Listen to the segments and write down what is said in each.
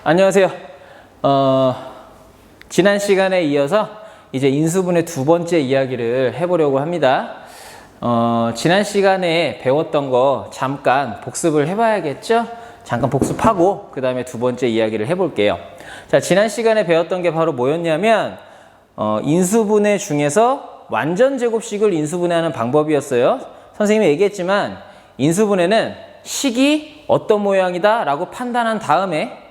안녕하세요. 지난 시간에 이어서 이제 인수분해 두 번째 이야기를 해보려고 합니다. 지난 시간에 배웠던 거 잠깐 복습을 해봐야겠죠? 잠깐 복습하고 그 다음에 두 번째 이야기를 해볼게요. 자, 지난 시간에 배웠던 게 바로 뭐였냐면 인수분해 중에서 완전 제곱식을 인수분해하는 방법이었어요. 선생님이 얘기했지만 인수분해는 식이 어떤 모양이다 라고 판단한 다음에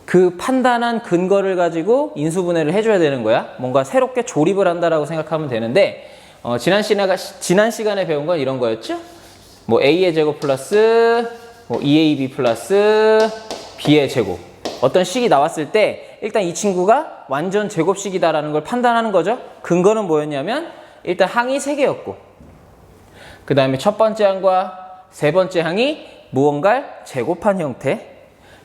그 판단한 근거를 가지고 인수분해를 해줘야 되는 거야. 뭔가 새롭게 조립을 한다라고 생각하면 되는데 지난 시간에 배운 건 이런 거였죠? 뭐 A의 제곱 플러스 뭐 2AB 플러스 B의 제곱. 어떤 식이 나왔을 때 일단 이 친구가 완전 제곱식이다라는 걸 판단하는 거죠. 근거는 뭐였냐면 일단 항이 3개였고 그 다음에 첫 번째 항과 세 번째 항이 무언가를 제곱한 형태,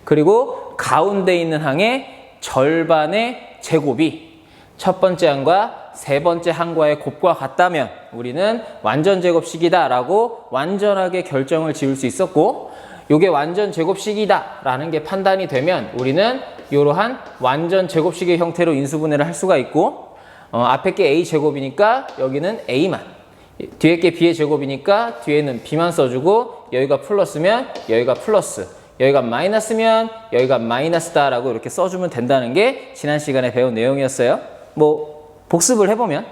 그리고 가운데 있는 항의 절반의 제곱이 첫 번째 항과 세 번째 항과의 곱과 같다면 우리는 완전 제곱식이다 라고 완전하게 결정을 지을 수 있었고, 이게 완전 제곱식이다 라는 게 판단이 되면 우리는 이러한 완전 제곱식의 형태로 인수분해를 할 수가 있고, 앞에 게 A 제곱이니까 여기는 A만, 뒤에 게 B의 제곱이니까 뒤에는 B만 써주고, 여기가 플러스면 여기가 플러스, 여기가 마이너스면 여기가 마이너스다 라고 이렇게 써주면 된다는 게 지난 시간에 배운 내용이었어요. 뭐 복습을 해보면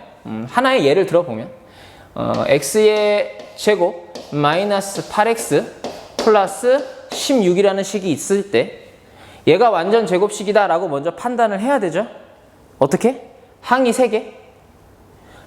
하나의 예를 들어보면 x의 제곱 마이너스 8x 플러스 16이라는 식이 있을 때 얘가 완전 제곱식이다 라고 먼저 판단을 해야 되죠. 어떻게? 항이 3개.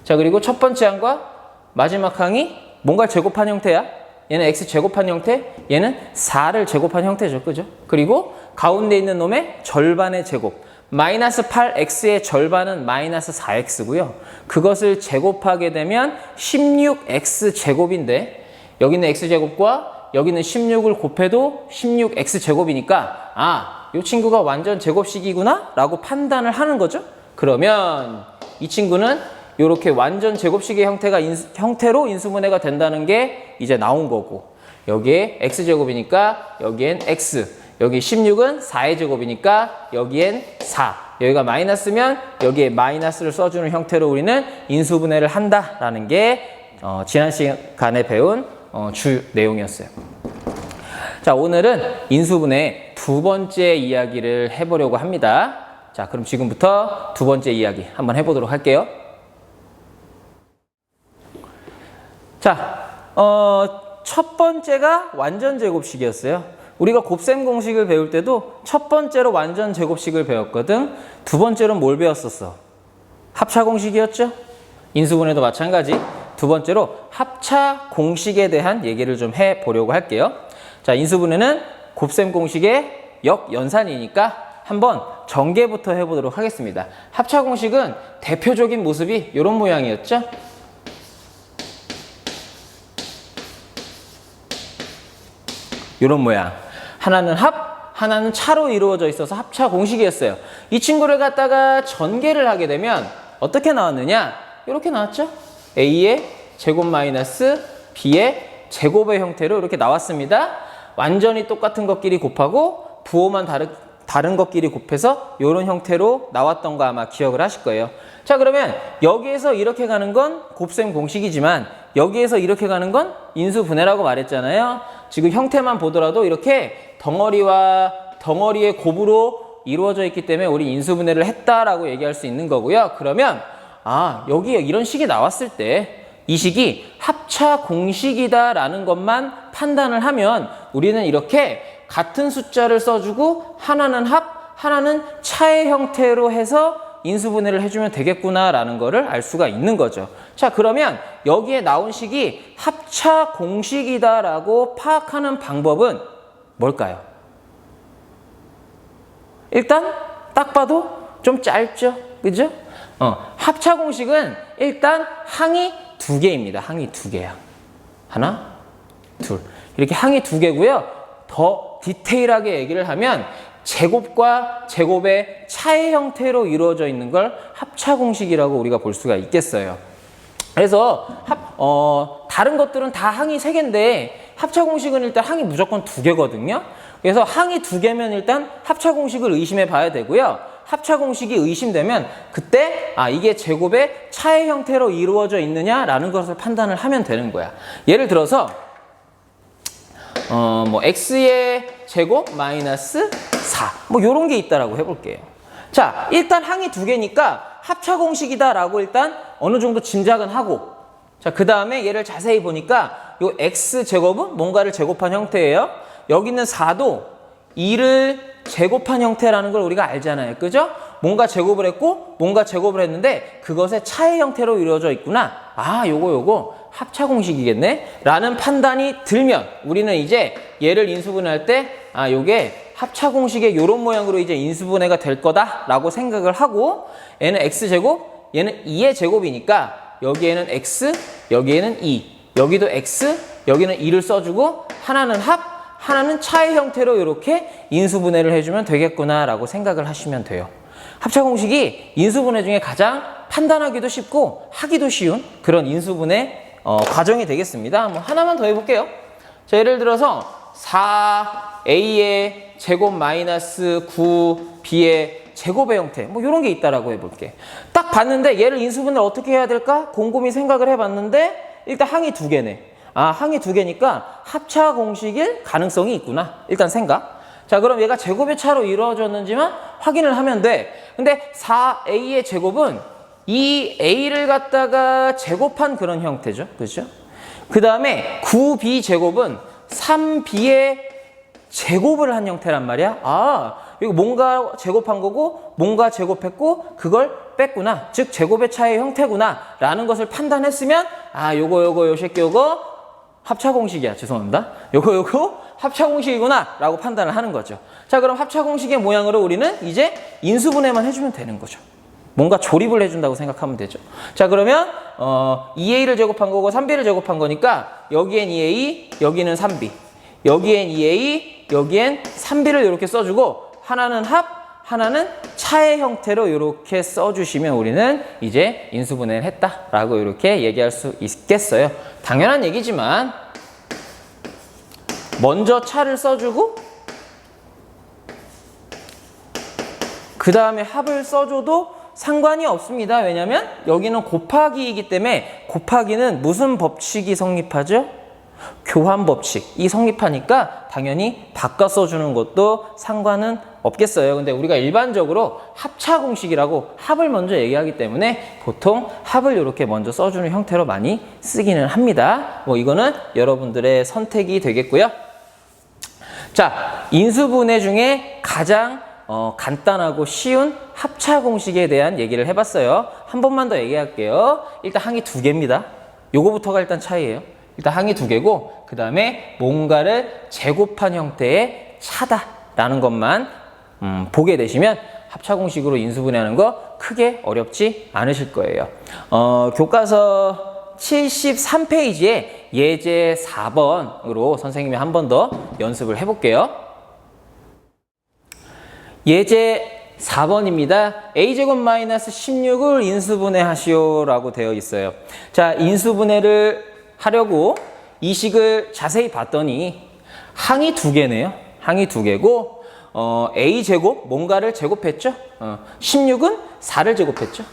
자, 그리고 첫 번째 항과 마지막 항이 뭔가 제곱한 형태야. 얘는 x 제곱한 형태, 얘는 4를 제곱한 형태죠. 그죠? 그리고 가운데 있는 놈의 절반의 제곱. 마이너스 8x의 절반은 마이너스 4x고요. 그것을 제곱하게 되면 16x 제곱인데 여기는 x 제곱과 여기는 16을 곱해도 16x 제곱이니까 이 친구가 완전 제곱식이구나 라고 판단을 하는 거죠. 그러면 이 친구는 이렇게 완전 제곱식의 형태로 인수분해가 된다는 게 이제 나온 거고, 여기에 x제곱이니까 여기엔 x, 여기 16은 4의 제곱이니까 여기엔 4, 여기가 마이너스면 여기에 마이너스를 써주는 형태로 우리는 인수분해를 한다라는 게 지난 시간에 배운 주 내용이었어요. 자, 오늘은 인수분해 두 번째 이야기를 해보려고 합니다. 자, 그럼 지금부터 두 번째 이야기 한번 해보도록 할게요. 자, 첫 번째가 완전 제곱식이었어요. 우리가 곱셈 공식을 배울 때도 첫 번째로 완전 제곱식을 배웠거든. 두 번째로는 뭘 배웠었어? 합차 공식이었죠? 인수분해도 마찬가지. 두 번째로 합차 공식에 대한 얘기를 좀 해보려고 할게요. 자, 인수분해는 곱셈 공식의 역연산이니까 한번 전개부터 해보도록 하겠습니다. 합차 공식은 대표적인 모습이 이런 모양이었죠? 이런 모양. 하나는 합, 하나는 차로 이루어져 있어서 합차 공식이었어요. 이 친구를 갖다가 전개를 하게 되면 어떻게 나왔느냐? 이렇게 나왔죠? A의 제곱 마이너스 B의 제곱의 형태로 이렇게 나왔습니다. 완전히 똑같은 것끼리 곱하고 부호만 다른 것끼리 곱해서 이런 형태로 나왔던 거 아마 기억을 하실 거예요. 자, 그러면 여기에서 이렇게 가는 건 곱셈 공식이지만 여기에서 이렇게 가는 건 인수분해라고 말했잖아요. 지금 형태만 보더라도 이렇게 덩어리와 덩어리의 곱으로 이루어져 있기 때문에 우리 인수분해를 했다라고 얘기할 수 있는 거고요. 그러면 여기 이런 식이 나왔을 때 이 식이 합차 공식이다라는 것만 판단을 하면 우리는 이렇게 같은 숫자를 써주고 하나는 합, 하나는 차의 형태로 해서 인수분해를 해주면 되겠구나라는 거를 알 수가 있는 거죠. 자, 그러면 여기에 나온 식이 합차 공식이다라고 파악하는 방법은 뭘까요? 일단 딱 봐도 좀 짧죠? 그죠? 합차 공식은 일단 항이 2개입니다. 항이 2개야. 하나, 둘. 이렇게 항이 2개고요. 더 디테일하게 얘기를 하면 제곱과 제곱의 차의 형태로 이루어져 있는 걸 합차 공식이라고 우리가 볼 수가 있겠어요. 그래서 다른 것들은 다 항이 3개인데 합차 공식은 일단 항이 무조건 2개거든요. 그래서 항이 두 개면 일단 합차 공식을 의심해 봐야 되고요. 합차 공식이 의심되면 그때 이게 제곱의 차의 형태로 이루어져 있느냐라는 것을 판단을 하면 되는 거야. 예를 들어서 x의 제곱 마이너스 4 요런 게 있다라고 해볼게요. 자, 일단 항이 두 개니까 합차 공식이다라고 일단 어느 정도 짐작은 하고, 자, 그 다음에 얘를 자세히 보니까 요 x제곱은 뭔가를 제곱한 형태예요. 여기 있는 4도 2를 제곱한 형태라는 걸 우리가 알잖아요. 그죠? 뭔가 제곱을 했고 뭔가 제곱을 했는데 그것의 차의 형태로 이루어져 있구나. 요거 합차 공식이겠네 라는 판단이 들면 우리는 이제 얘를 인수분해할 때 요게 합차 공식의 요런 모양으로 이제 인수분해가 될 거다라고 생각을 하고, 얘는 x제곱, 얘는 2의 제곱이니까 여기에는 x, 여기에는 2, 여기도 x, 여기는 2를 써주고 하나는 합, 하나는 차의 형태로 이렇게 인수분해를 해주면 되겠구나라고 생각을 하시면 돼요. 합차 공식이 인수분해 중에 가장 판단하기도 쉽고 하기도 쉬운 그런 인수분해 과정이 되겠습니다. 하나만 더 해볼게요. 자, 예를 들어서 4a의 제곱 마이너스 9b의 제곱의 형태 이런 게 있다라고 해볼게. 딱 봤는데 얘를 인수분해를 어떻게 해야 될까? 곰곰이 생각을 해봤는데 일단 항이 두 개네. 항이 두 개니까 합차 공식일 가능성이 있구나. 일단 생각. 자, 그럼 얘가 제곱의 차로 이루어졌는지만 확인을 하면 돼. 근데 4a의 제곱은 이 a를 갖다가 제곱한 그런 형태죠. 그렇죠? 그 다음에 9b 제곱은 3b의 제곱을 한 형태란 말이야. 이거 뭔가 제곱한 거고 뭔가 제곱했고 그걸 뺐구나. 즉 제곱의 차의 형태구나 라는 것을 판단했으면 요 새끼 요거 합차 공식이야. 죄송합니다. 요거 합차 공식이구나 라고 판단을 하는 거죠. 자, 그럼 합차 공식의 모양으로 우리는 이제 인수분해만 해주면 되는 거죠. 뭔가 조립을 해준다고 생각하면 되죠. 자, 그러면 2a를 제곱한 거고 3b를 제곱한 거니까 여기엔 2a, 여기는 3b, 여기엔 2a, 여기엔 3b를 이렇게 써주고 하나는 합, 하나는 차의 형태로 이렇게 써주시면 우리는 이제 인수분해를 했다라고 이렇게 얘기할 수 있겠어요. 당연한 얘기지만 먼저 차를 써주고 그 다음에 합을 써줘도 상관이 없습니다. 왜냐하면 여기는 곱하기이기 때문에 곱하기는 무슨 법칙이 성립하죠? 교환 법칙이 성립하니까 당연히 바꿔 써주는 것도 상관은 없겠어요. 근데 우리가 일반적으로 합차 공식이라고 합을 먼저 얘기하기 때문에 보통 합을 이렇게 먼저 써주는 형태로 많이 쓰기는 합니다. 이거는 여러분들의 선택이 되겠고요. 자, 인수분해 중에 가장 간단하고 쉬운 합차 공식에 대한 얘기를 해봤어요. 한 번만 더 얘기할게요. 일단 항이 두 개입니다. 요거부터가 일단 차이예요. 일단 항이 두 개고 그 다음에 뭔가를 제곱한 형태의 차다라는 것만 보게 되시면 합차 공식으로 인수분해하는 거 크게 어렵지 않으실 거예요. 교과서 73페이지에 예제 4번으로 선생님이 한 번 더 연습을 해볼게요. 예제 4번입니다. a제곱 마이너스 16을 인수분해 하시오라고 되어 있어요. 자, 인수분해를 하려고 이 식을 자세히 봤더니 항이 두 개네요. 항이 두 개고 a제곱 뭔가를 제곱했죠. 16은 4를 제곱했죠.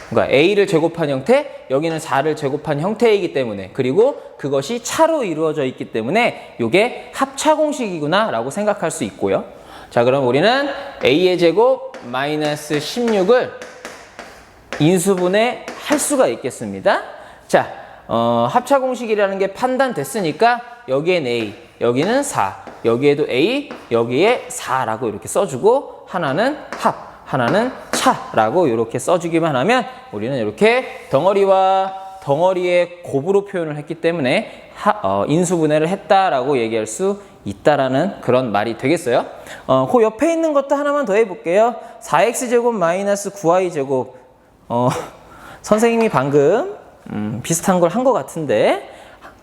그러니까 a를 제곱한 형태, 여기는 4를 제곱한 형태이기 때문에, 그리고 그것이 차로 이루어져 있기 때문에 이게 합차 공식이구나 라고 생각할 수 있고요. 자, 그럼 우리는 a의 제곱 마이너스 16을 인수분해 할 수가 있겠습니다. 자, 합차 공식이라는 게 판단됐으니까 여기엔 a, 여기는 4, 여기에도 a, 여기에 4라고 이렇게 써주고 하나는 합, 하나는 차라고 이렇게 써주기만 하면 우리는 이렇게 덩어리와 덩어리의 곱으로 표현을 했기 때문에 인수분해를 했다라고 얘기할 수 있다라는 그런 말이 되겠어요. 그 옆에 있는 것도 하나만 더 해볼게요. 4x제곱 마이너스 9y제곱 선생님이 방금 비슷한 걸 한 것 같은데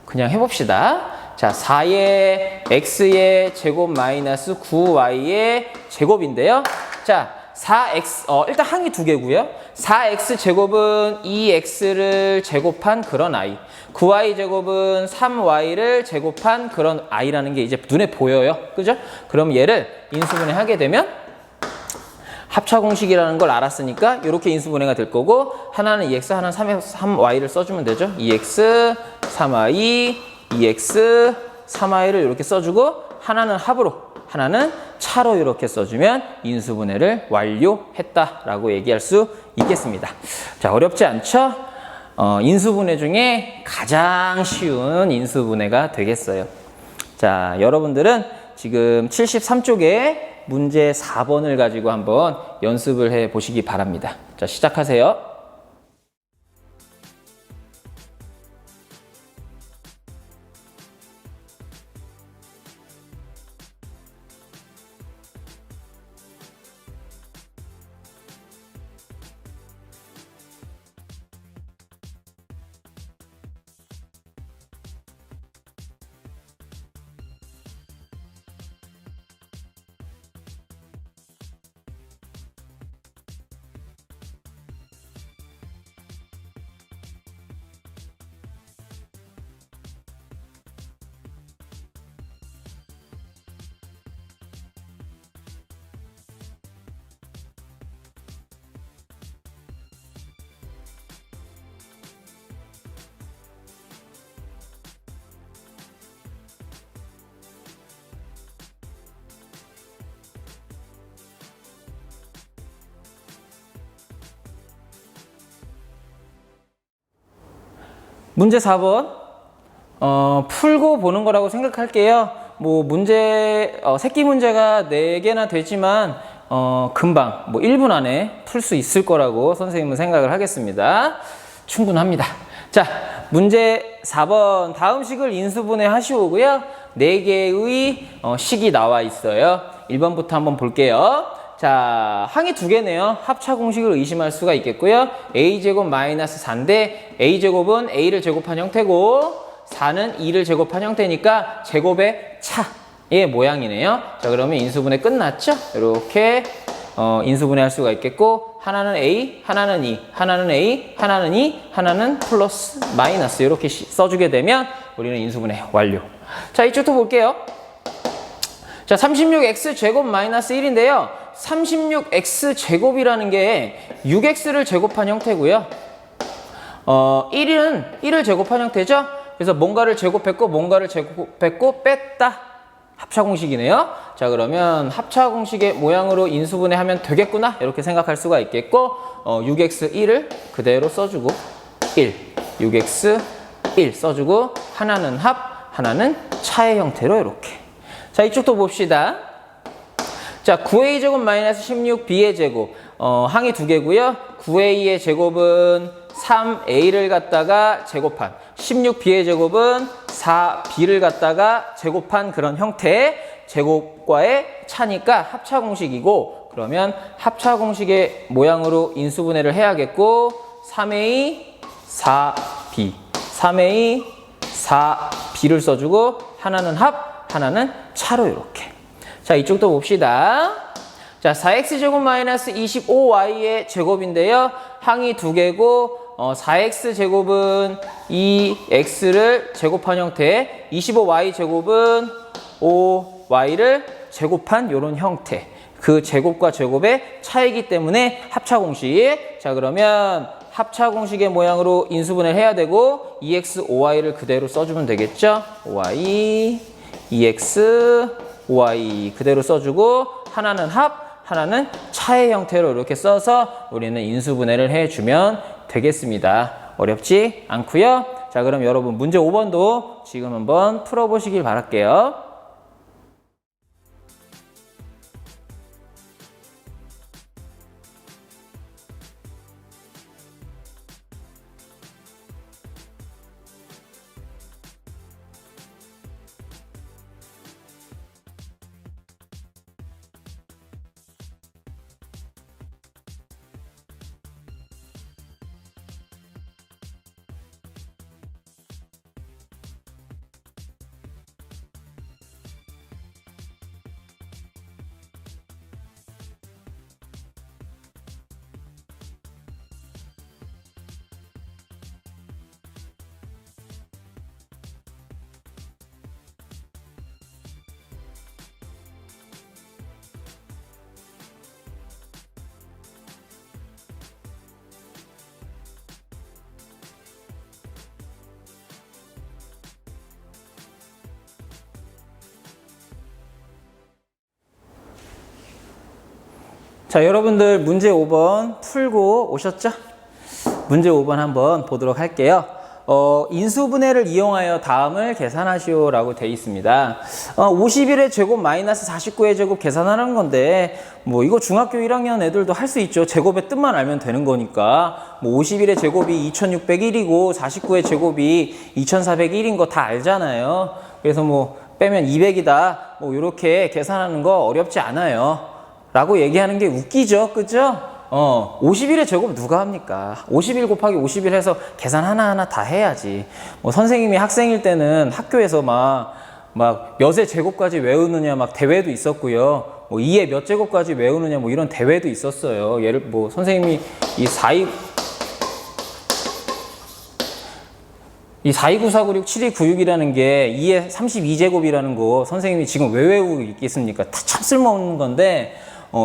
그냥 해봅시다. 자, 4의 x의 제곱 마이너스 9y의 제곱인데요. 자, 4x, 일단 항이 두 개고요. 4x 제곱은 2x를 제곱한 그런 i. 9y 제곱은 3y를 제곱한 그런 i라는 게 이제 눈에 보여요. 그죠? 그럼 얘를 인수분해 하게 되면 합차 공식이라는 걸 알았으니까 이렇게 인수분해가 될 거고, 하나는 2x, 하나는 3y를 써주면 되죠. 2x, 3y, 2x, 3y를 이렇게 써주고, 하나는 합으로, 하나는 차로 이렇게 써주면 인수분해를 완료했다라고 얘기할 수 있겠습니다. 자, 어렵지 않죠? 인수분해 중에 가장 쉬운 인수분해가 되겠어요. 자, 여러분들은 지금 73쪽에 문제 4번을 가지고 한번 연습을 해 보시기 바랍니다. 자, 시작하세요. 문제 4번 풀고 보는 거라고 생각할게요. 뭐 문제 새끼 문제가 4개나 되지만 금방 뭐 1분 안에 풀 수 있을 거라고 선생님은 생각을 하겠습니다. 충분합니다. 자, 문제 4번 다음 식을 인수분해 하시오고요. 4개의 식이 나와 있어요. 1번부터 한번 볼게요. 자, 항이 2개네요. 합차 공식을 의심할 수가 있겠고요. a제곱 마이너스 4인데 a제곱은 a를 제곱한 형태고 4는 2를 제곱한 형태니까 제곱의 차의 모양이네요. 자, 그러면 인수분해 끝났죠? 이렇게 인수분해 할 수가 있겠고, 하나는 a, 하나는 2, 하나는 a, 하나는 2, 하나는 플러스 마이너스 이렇게 써주게 되면 우리는 인수분해 완료. 자, 이쪽도 볼게요. 자, 36x 제곱 마이너스 1인데요. 36x 제곱이라는 게 6x를 제곱한 형태고요. 1은 1을 제곱한 형태죠. 그래서 뭔가를 제곱했고 뭔가를 제곱했고 뺐다. 합차 공식이네요. 자, 그러면 합차 공식의 모양으로 인수분해 하면 되겠구나 이렇게 생각할 수가 있겠고, 6x 1을 그대로 써주고 1, 6x 1 써주고 하나는 합, 하나는 차의 형태로 이렇게. 자, 이쪽도 봅시다. 자, 9a 제곱 마이너스 16b의 제곱. 항이 2개고요. 9a의 제곱은 3a를 갖다가 제곱한, 16b의 제곱은 4b를 갖다가 제곱한 그런 형태의 제곱과의 차니까 합차 공식이고, 그러면 합차 공식의 모양으로 인수분해를 해야겠고, 3a, 4b, 3a, 4b를 써주고 하나는 합, 하나는 차로 이렇게. 자, 이쪽도 봅시다. 자, 4x 제곱 마이너스 25y의 제곱인데요. 항이 2개고 4x 제곱은 2x를 제곱한 형태, 25y 제곱은 5y를 제곱한 이런 형태. 그 제곱과 제곱의 차이기 때문에 합차 공식. 자, 그러면 합차 공식의 모양으로 인수분해를 해야 되고 2x, 5y를 그대로 써주면 되겠죠. 5y, 2x, 5y 그대로 써주고 하나는 합, 하나는 차의 형태로 이렇게 써서 우리는 인수분해를 해주면 되겠습니다. 어렵지 않고요. 자, 그럼 여러분 문제 5번도 지금 한번 풀어보시길 바랄게요. 자, 여러분들 문제 5번 풀고 오셨죠? 문제 5번 한번 보도록 할게요. 인수분해를 이용하여 다음을 계산하시오 라고 되어 있습니다. 51의 제곱 마이너스 49의 제곱 계산하는 건데 뭐 이거 중학교 1학년 애들도 할 수 있죠. 제곱의 뜻만 알면 되는 거니까. 뭐 51의 제곱이 2601이고 49의 제곱이 2401인 거 다 알잖아요. 그래서 뭐 빼면 200이다 뭐 이렇게 계산하는 거 어렵지 않아요 라고 얘기하는 게 웃기죠, 그죠? 51의 제곱 누가 합니까? 51 곱하기 51 해서 계산 하나하나 다 해야지. 뭐 선생님이 학생일 때는 학교에서 막 몇의 제곱까지 외우느냐 막 대회도 있었고요. 뭐 2의 몇 제곱까지 외우느냐 뭐 이런 대회도 있었어요. 예를 뭐 선생님이 이 429496 7296이라는 게 2의 32제곱이라는 거 선생님이 지금 왜 외우고 있겠습니까? 다 참 쓸모없는 건데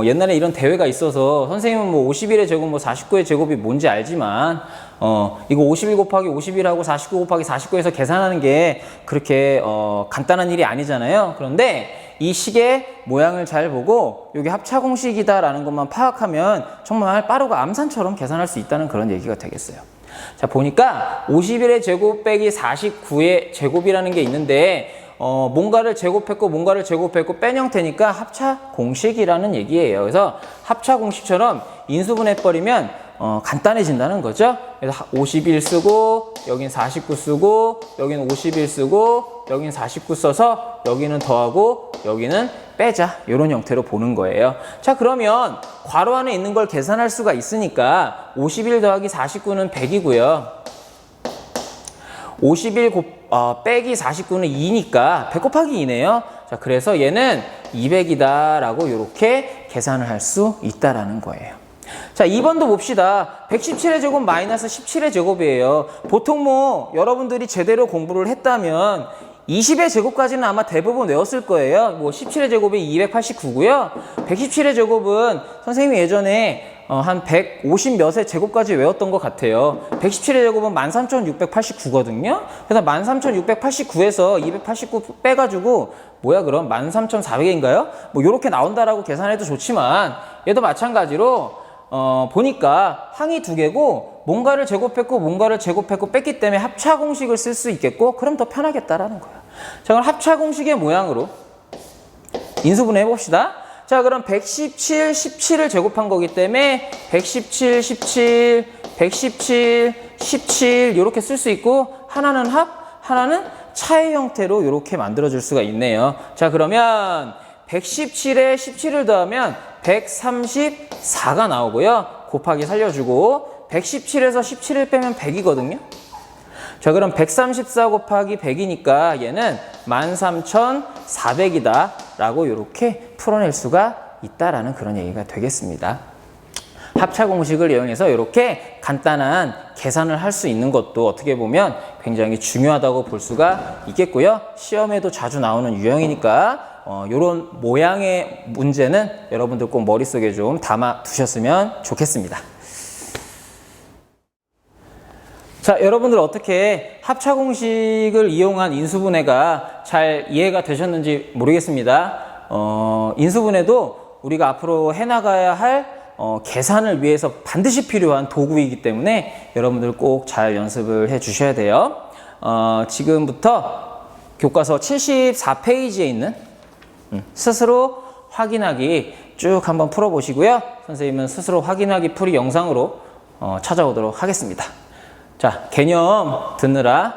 옛날에 이런 대회가 있어서 선생님은 뭐 51의 제곱, 뭐 49의 제곱이 뭔지 알지만 이거 51 곱하기 51하고 49 곱하기 49에서 계산하는 게 그렇게 간단한 일이 아니잖아요. 그런데 이 식의 모양을 잘 보고 이게 합차 공식이다라는 것만 파악하면 정말 빠르고 암산처럼 계산할 수 있다는 그런 얘기가 되겠어요. 자, 보니까 51의 제곱 빼기 49의 제곱이라는 게 있는데 뭔가를 제곱했고 뭔가를 제곱했고 뺀 형태니까 합차 공식이라는 얘기예요. 그래서 합차 공식처럼 인수분해버리면 간단해진다는 거죠. 그래서 51 쓰고 여긴 49 쓰고 여긴 51 쓰고 여긴 49 써서 여기는 더하고 여기는 빼자 이런 형태로 보는 거예요. 자, 그러면 괄호 안에 있는 걸 계산할 수가 있으니까 51 더하기 49는 100이고요 51 빼기 49는 2니까 100 곱하기 2네요. 자, 그래서 얘는 200이다 라고 이렇게 계산을 할 수 있다라는 거예요. 자, 2번도 봅시다. 117의 제곱 마이너스 17의 제곱이에요. 보통 뭐 여러분들이 제대로 공부를 했다면 20의 제곱까지는 아마 대부분 외웠을 거예요. 뭐 17의 제곱이 289고요. 117의 제곱은 선생님이 예전에 한 150 몇의 제곱까지 외웠던 것 같아요. 117의 제곱은 13,689거든요. 그래서 13,689에서 289 빼가지고 뭐야 그럼 13,400인가요? 뭐 이렇게 나온다라고 계산해도 좋지만 얘도 마찬가지로 보니까 항이 두 개고 뭔가를 제곱했고 뭔가를 제곱했고 뺐기 때문에 합차 공식을 쓸 수 있겠고 그럼 더 편하겠다라는 거예요. 자, 그럼 합차 공식의 모양으로 인수분해 해봅시다. 자, 그럼 117, 17을 제곱한 거기 때문에 117, 17, 117, 17 이렇게 쓸 수 있고 하나는 합, 하나는 차의 형태로 이렇게 만들어줄 수가 있네요. 자, 그러면 117에 17을 더하면 134가 나오고요. 곱하기 살려주고 117에서 17을 빼면 100이거든요. 자, 그럼 134 곱하기 100이니까 얘는 13,400이다 라고 이렇게 풀어낼 수가 있다라는 그런 얘기가 되겠습니다. 합차 공식을 이용해서 이렇게 간단한 계산을 할 수 있는 것도 어떻게 보면 굉장히 중요하다고 볼 수가 있겠고요. 시험에도 자주 나오는 유형이니까 이런 모양의 문제는 여러분들 꼭 머릿속에 좀 담아 두셨으면 좋겠습니다. 자, 여러분들 어떻게 합차 공식을 이용한 인수분해가 잘 이해가 되셨는지 모르겠습니다. 인수분해도 우리가 앞으로 해나가야 할 계산을 위해서 반드시 필요한 도구이기 때문에 여러분들 꼭 잘 연습을 해 주셔야 돼요. 지금부터 교과서 74페이지에 있는 스스로 확인하기 쭉 한번 풀어보시고요. 선생님은 스스로 확인하기 풀이 영상으로 찾아오도록 하겠습니다. 자, 개념 듣느라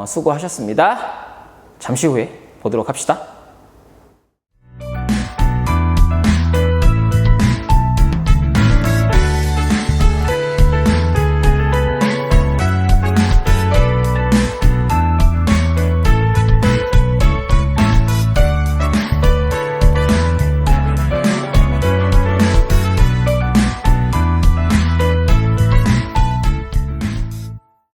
수고하셨습니다. 잠시 후에 보도록 합시다.